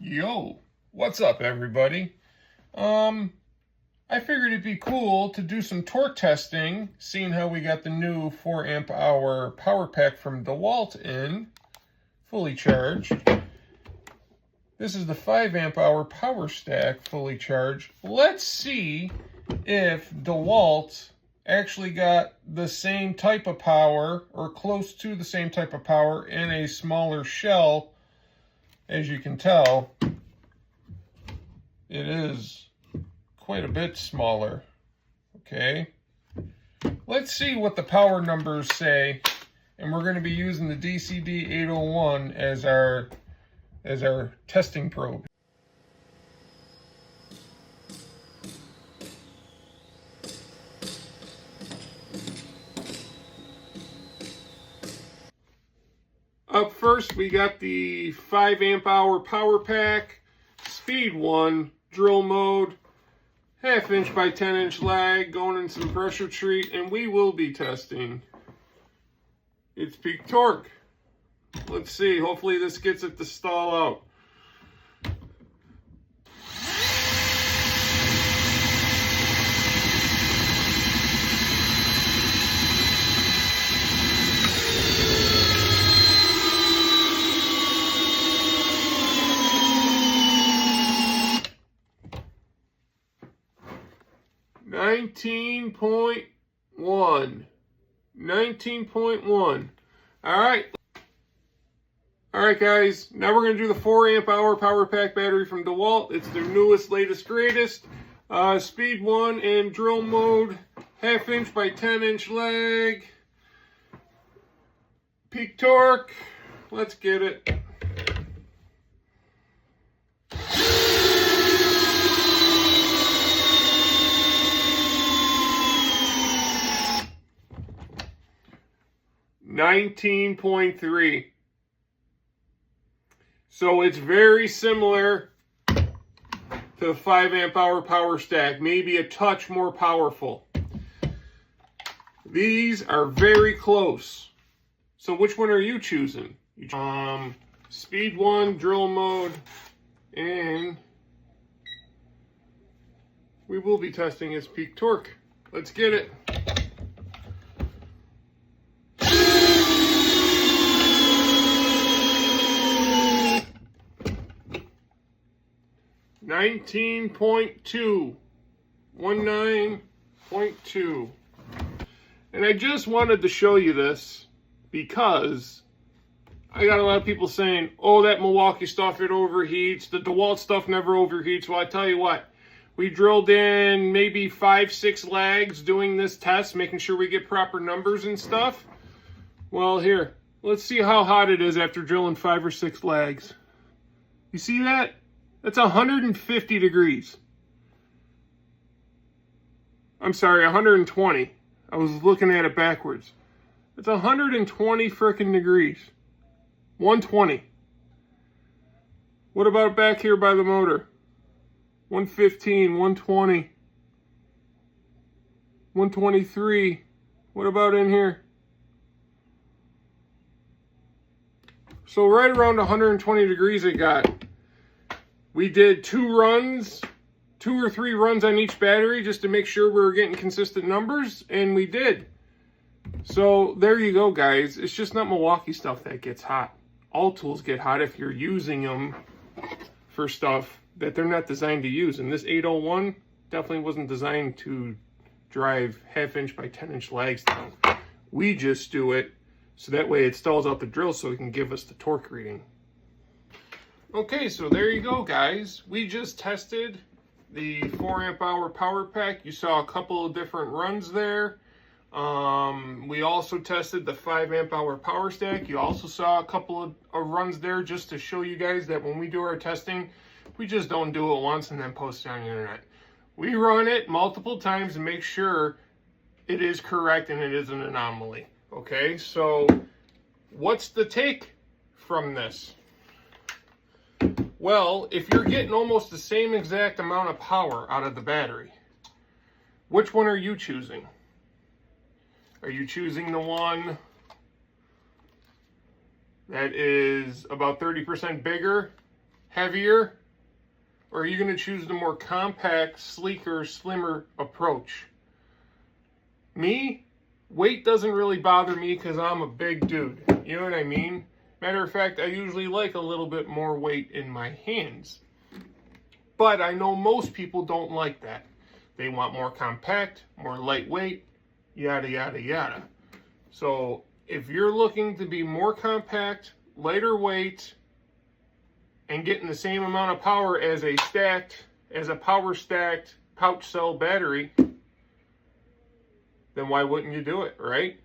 Yo, what's up everybody? I figured it'd be cool to do some torque testing, seeing how we got the new 4 amp hour power pack from DeWalt in, fully charged. This is the 5 amp hour power stack, fully charged. Let's see if DeWalt actually got the same type of power, or close to the same type of power, in a smaller shell. As you can tell, it is quite a bit smaller. Okay, let's see what the power numbers say, and we're going to be using the DCD 801 as our testing probe. Up first, we got the 5 amp hour power pack, speed 1, drill mode, 1/2 inch by 10 inch lag, going in some pressure treat, and we will be testing its peak torque. Let's see, hopefully this gets it to stall out. Nineteen point one. All right, guys. Now we're gonna do the 4 amp hour power pack battery from DeWalt. It's their newest, latest, greatest. Speed 1 and drill mode. 1/2 inch by 10 inch lag. Peak torque. Let's get it. $19.3. So it's very similar to the 5 amp hour power stack, maybe a touch more powerful. These are very close. So which one are you choosing? Speed 1, drill mode, and we will be testing its peak torque. Let's get it. $19.2. 19.2. And I just wanted to show you this because I got a lot of people saying, oh, that Milwaukee stuff, it overheats. The DeWalt stuff never overheats. Well, I tell you what, we drilled in maybe 5-6 lags doing this test, making sure we get proper numbers and stuff. Well, here, let's see how hot it is after drilling 5 or 6 lags. You see that? That's 150 degrees. I'm sorry, 120. I was looking at it backwards. It's 120 frickin' degrees. 120. What about back here by the motor? 115, 120. 123. What about in here? So right around 120 degrees it got. We did 2 or 3 runs on each battery just to make sure we were getting consistent numbers, and we did. So there you go, guys. It's just not Milwaukee stuff that gets hot. All tools get hot if you're using them for stuff that they're not designed to use. And this 801 definitely wasn't designed to drive 1/2 inch by 10 inch lags down. We just do it so that way it stalls out the drill so it can give us the torque reading. Okay, so there you go, guys. We just tested the 4 amp hour power pack. You saw a couple of different runs there. We also tested the 5 amp hour power stack. You also saw a couple of runs there just to show you guys that when we do our testing, we just don't do it once and then post it on the internet. We run it multiple times and make sure it is correct and it is an anomaly. Okay, so what's the take from this? Well, if you're getting almost the same exact amount of power out of the battery, which one are you choosing? Are you choosing the one that is about 30% bigger heavier, or are you going to choose the more compact, sleeker, slimmer approach? Me, weight doesn't really bother me because I'm a big dude. You know what I mean? Matter of fact, I usually like a little bit more weight in my hands. But I know most people don't like that. They want more compact, more lightweight, yada, yada, yada. So if you're looking to be more compact, lighter weight, and getting the same amount of power as a power stacked pouch cell battery, then why wouldn't you do it, right?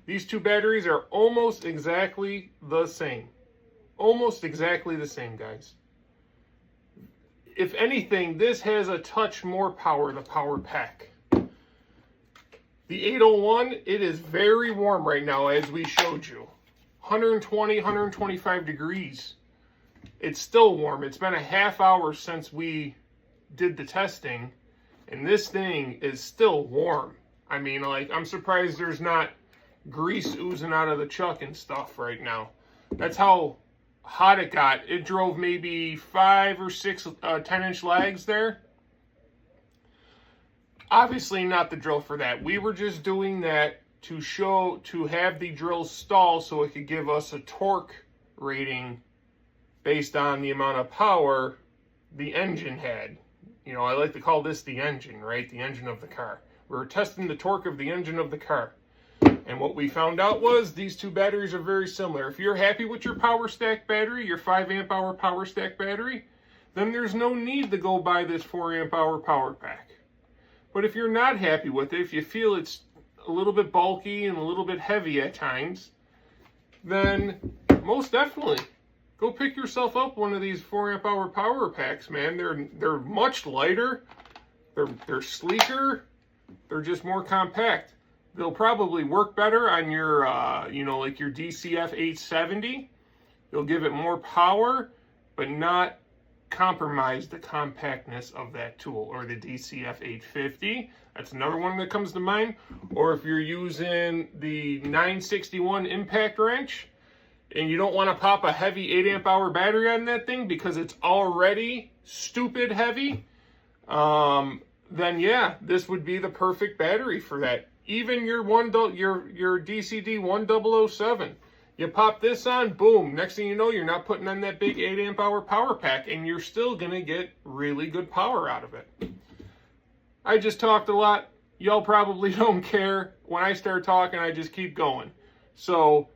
These two batteries are almost exactly the same. Almost exactly the same, guys. If anything, this has a touch more power, the power pack. The 801, it is very warm right now, as we showed you. 120, 125 degrees. It's still warm. It's been a half hour since we did the testing, and this thing is still warm. I mean, like, I'm surprised there's not grease oozing out of the chuck and stuff right now. That's how hot it got. It drove maybe 5 or 6 10-inch lags there. Obviously not the drill for that. We were just doing that to have the drill stall so it could give us a torque rating based on the amount of power the engine had. You know, I like to call this the engine, right? The engine of the car. We were testing the torque of the engine of the car. And what we found out was these two batteries are very similar. If you're happy with your power stack battery, your 5 amp hour power stack battery, then there's no need to go buy this 4 amp hour power pack. But if you're not happy with it, if you feel it's a little bit bulky and a little bit heavy at times, then most definitely go pick yourself up one of these 4 amp hour power packs, man. They're much lighter, they're sleeker, they're just more compact. They'll probably work better on your, like your DCF 870. You'll give it more power, but not compromise the compactness of that tool, or the DCF 850. That's another one that comes to mind. Or if you're using the 961 impact wrench and you don't want to pop a heavy 8 amp hour battery on that thing because it's already stupid heavy, then yeah, this would be the perfect battery for that. Even your DCD 1007. You pop this on, boom, next thing you know, you're not putting on that big 8 amp hour power pack, and you're still going to get really good power out of it. I just talked a lot. Y'all probably don't care. When I start talking, I just keep going. So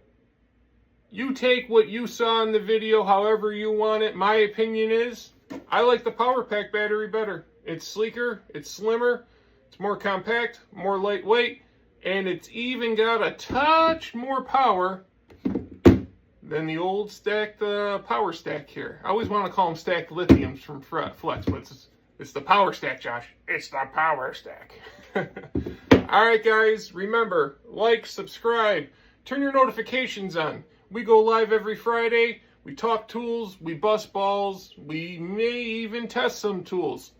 you take what you saw in the video however you want it. My opinion is I like the power pack battery better. It's sleeker, it's slimmer, it's more compact, more lightweight, and it's even got a touch more power than the old stacked power stack here. I always want to call them stacked lithiums from Flex, but it's the power stack, Josh. It's the power stack. All right, guys, remember, like, subscribe, turn your notifications on. We go live every Friday. We talk tools, we bust balls, we may even test some tools.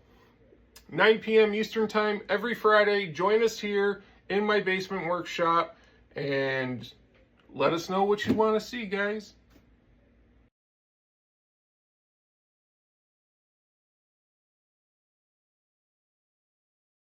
9 p.m. Eastern Time every Friday. Join us here in my basement workshop and let us know what you want to see, guys.